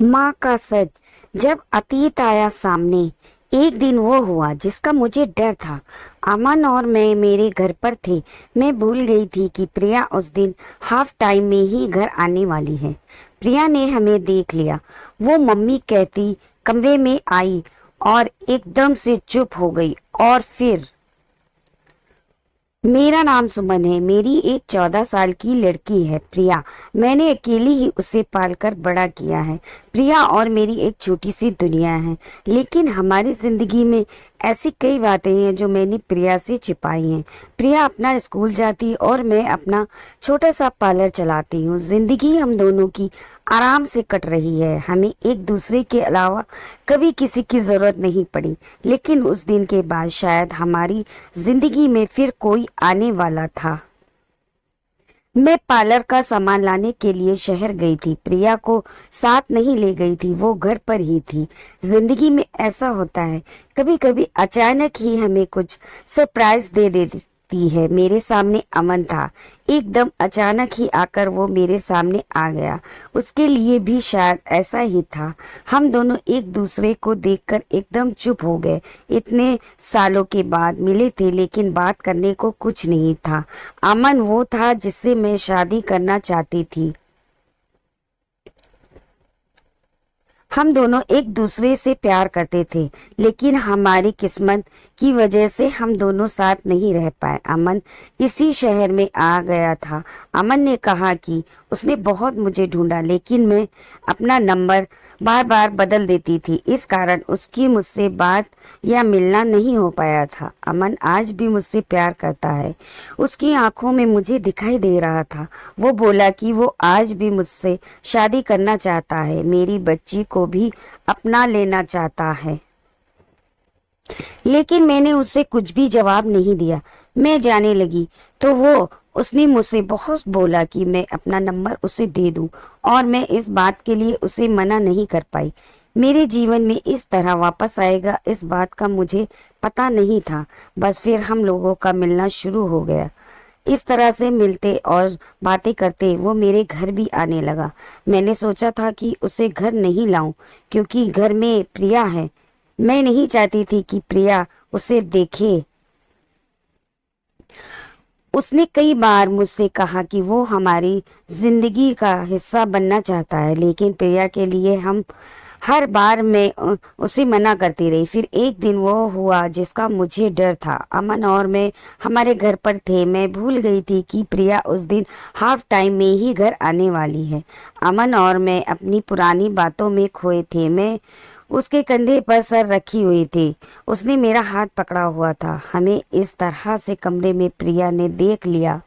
माँ का सच। जब अतीत आया सामने, एक दिन वो हुआ जिसका मुझे डर था। अमन और मैं मेरे घर पर थे। मैं भूल गई थी कि प्रिया उस दिन हाफ टाइम में ही घर आने वाली है। प्रिया ने हमें देख लिया। वो मम्मी कहती कमरे में आई और एकदम से चुप हो गई। और फिर मेरा नाम सुमन है। मेरी एक 14 साल की लड़की है प्रिया। मैंने अकेली ही उसे पालकर बड़ा किया है। प्रिया और मेरी एक छोटी सी दुनिया है। लेकिन हमारी जिंदगी में ऐसी कई बातें हैं जो मैंने प्रिया से छिपाई हैं। प्रिया अपना स्कूल जाती और मैं अपना छोटा सा पार्लर चलाती हूँ। जिंदगी हम दोनों की आराम से कट रही है। हमें एक दूसरे के अलावा कभी किसी की जरूरत नहीं पड़ी। लेकिन उस दिन के बाद शायद हमारी जिंदगी में फिर कोई आने वाला था। मैं पार्लर का सामान लाने के लिए शहर गई थी। प्रिया को साथ नहीं ले गई थी, वो घर पर ही थी। जिंदगी में ऐसा होता है, कभी कभी अचानक ही हमें कुछ सरप्राइज दे देती है। मेरे सामने अमन था। एकदम अचानक ही आकर वो मेरे सामने आ गया। उसके लिए भी शायद ऐसा ही था। हम दोनों एक दूसरे को देखकर एकदम चुप हो गए। इतने सालों के बाद मिले थे लेकिन बात करने को कुछ नहीं था। अमन वो था जिससे मैं शादी करना चाहती थी। हम दोनों एक दूसरे से प्यार करते थे, लेकिन हमारी किस्मत की वजह से हम दोनों साथ नहीं रह पाए। अमन इसी शहर में आ गया था। अमन ने कहा कि उसने बहुत मुझे ढूंढा, लेकिन मैं अपना नंबर बार बार बदल देती थी। इस कारण उसकी मुझसे बात या मिलना नहीं हो पाया था। अमन आज भी मुझसे प्यार करता है। उसकी आंखों में मुझे दिखाई दे रहा था। वो बोला कि वो आज भी मुझसे शादी करना चाहता है, मेरी बच्ची को भी अपना लेना चाहता है। लेकिन मैंने उसे कुछ भी जवाब नहीं दिया। मैं जाने लगी तो उसने मुझसे बहुत बोला कि मैं अपना नंबर उसे दे दूं, और मैं इस बात के लिए उसे मना नहीं कर पाई। मेरे जीवन में इस तरह वापस आएगा इस बात का मुझे पता नहीं था। बस फिर हम लोगों का मिलना शुरू हो गया। इस तरह से मिलते और बातें करते वो मेरे घर भी आने लगा। मैंने सोचा था कि उसे घर नहीं लाऊं, क्योंकि घर में प्रिया है। मैं नहीं चाहती थी कि प्रिया उसे देखे। उसने कई बार मुझसे कहा कि वो हमारी जिंदगी का हिस्सा बनना चाहता है, लेकिन प्रिया के लिए हम हर बार मैं उसे मना करती रही। फिर एक दिन वो हुआ जिसका मुझे डर था। अमन और मैं हमारे घर पर थे। मैं भूल गई थी कि प्रिया उस दिन हाफ टाइम में ही घर आने वाली है। अमन और मैं अपनी पुरानी बातों में खोए थे। मैं उसके कंधे पर सर रखी हुई थी। उसने मेरा हाथ पकड़ा हुआ था। हमें इस तरह से कमरे में प्रिया ने देख लिया।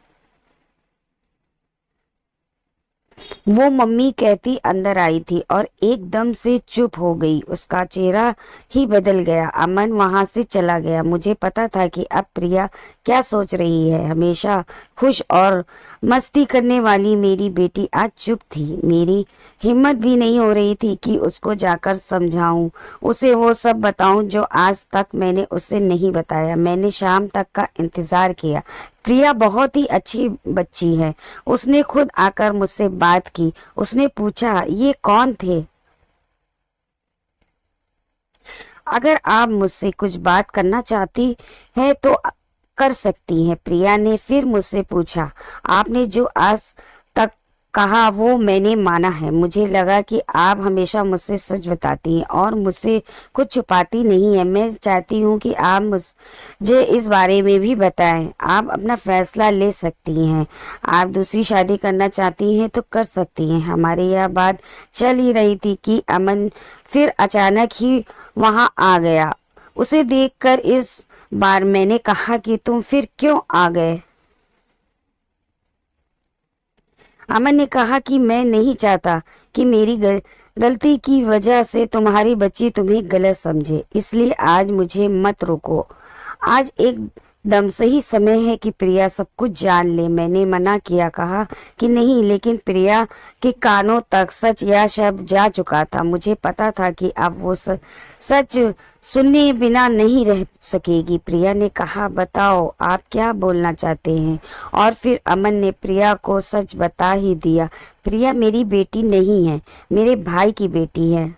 वो मम्मी कहती अंदर आई थी और एकदम से चुप हो गई। उसका चेहरा ही बदल गया। अमन वहां से चला गया। मुझे पता था कि अब प्रिया क्या सोच रही है। हमेशा खुश और मस्ती करने वाली मेरी बेटी आज चुप थी। मेरी हिम्मत भी नहीं हो रही थी कि उसको जाकर समझाऊं, उसे वो सब बताऊं जो आज तक मैंने उसे नहीं बताया। मैंने शाम तक का इंतजार किया। प्रिया बहुत ही अच्छी बच्ची है। उसने खुद आकर मुझसे बात की। उसने पूछा ये कौन थे। अगर आप मुझसे कुछ बात करना चाहती है तो कर सकती हैं। प्रिया ने फिर मुझसे पूछा, आपने जो आज तक कहा वो मैंने माना है। मुझे लगा कि आप हमेशा मुझसे सच बताती हैं और मुझसे कुछ छुपाती नहीं है। मैं चाहती हूँ कि आप मुझे इस बारे में भी बताएं। आप अपना फैसला ले सकती हैं। आप दूसरी शादी करना चाहती हैं तो कर सकती हैं। हमारे यह बात चल ही रही थी कि अमन फिर अचानक ही वहां आ गया। उसे देखकर इस बार मैंने कहा कि तुम फिर क्यों आ गए। अमन ने कहा कि मैं नहीं चाहता कि मेरी गलती की वजह से तुम्हारी बच्ची तुम्हें गलत समझे, इसलिए आज मुझे मत रोको। आज एक दम सही समय है कि प्रिया सब कुछ जान ले। मैंने मना किया, कहा कि नहीं, लेकिन प्रिया के कानों तक सच यह शब्द जा चुका था। मुझे पता था कि अब वो सच सुनने बिना नहीं रह सकेगी। प्रिया ने कहा, बताओ आप क्या बोलना चाहते हैं। और फिर अमन ने प्रिया को सच बता ही दिया। प्रिया मेरी बेटी नहीं है, मेरे भाई की बेटी है।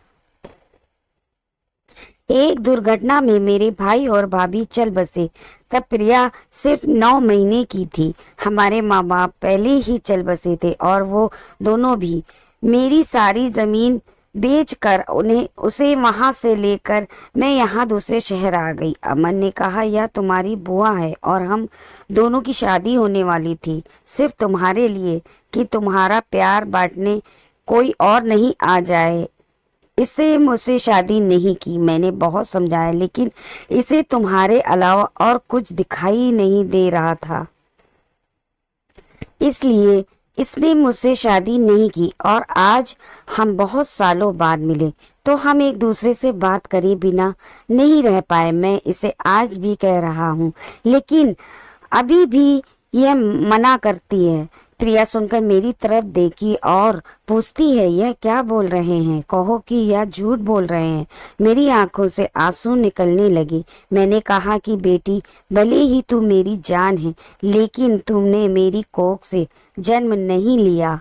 एक दुर्घटना में मेरे भाई और भाभी चल बसे। तब प्रिया सिर्फ 9 महीने की थी। हमारे माँ बाप पहले ही चल बसे थे और वो दोनों भी। मेरी सारी जमीन बेचकर उसे वहां से लेकर मैं यहाँ दूसरे शहर आ गई। अमन ने कहा, यह तुम्हारी बुआ है और हम दोनों की शादी होने वाली थी, सिर्फ तुम्हारे लिए कि तुम्हारा प्यार बांटने कोई और नहीं आ जाए। इससे मुझसे शादी नहीं की। मैंने बहुत समझाया, लेकिन इसे तुम्हारे अलावा और कुछ दिखाई नहीं दे रहा था, इसलिए इसने मुझसे शादी नहीं की। और आज हम बहुत सालों बाद मिले तो हम एक दूसरे से बात करे बिना नहीं रह पाए। मैं इसे आज भी कह रहा हूँ, लेकिन अभी भी यह मना करती है। प्रिया सुनकर मेरी तरफ देखी और पूछती है, यह क्या बोल रहे हैं? कहो कि यह झूठ बोल रहे हैं। मेरी आंखों से आंसू निकलने लगे। मैंने कहा कि बेटी, भले ही तू मेरी जान है, लेकिन तुमने मेरी कोख से जन्म नहीं लिया।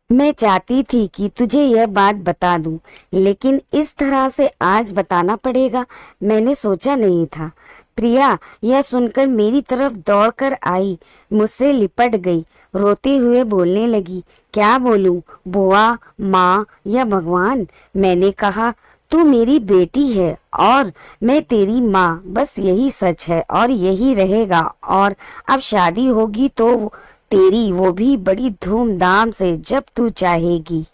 मैं चाहती थी कि तुझे यह बात बता दूं, लेकिन इस तरह से आज बताना पड़ेगा, मैंने सोचा नहीं था। प्रिया यह सुनकर मेरी तरफ दौड़कर आई, मुझसे लिपट गई, रोते हुए बोलने लगी, क्या बोलूं, बुआ, माँ या भगवान? मैंने कहा, तू मेरी बेटी है और मैं तेरी माँ, बस यही सच है और यही रहेगा। और अब शादी होगी तो तेरी, वो भी बड़ी धूमधाम से, जब तू चाहेगी।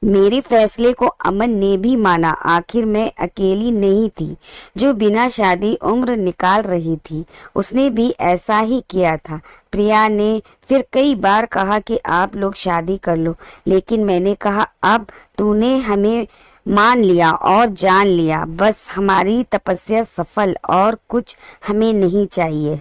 मेरे फैसले को अमन ने भी माना। आखिर मैं अकेली नहीं थी जो बिना शादी उम्र निकाल रही थी, उसने भी ऐसा ही किया था। प्रिया ने फिर कई बार कहा कि आप लोग शादी कर लो, लेकिन मैंने कहा, अब तूने हमें मान लिया और जान लिया, बस हमारी तपस्या सफल, और कुछ हमें नहीं चाहिए।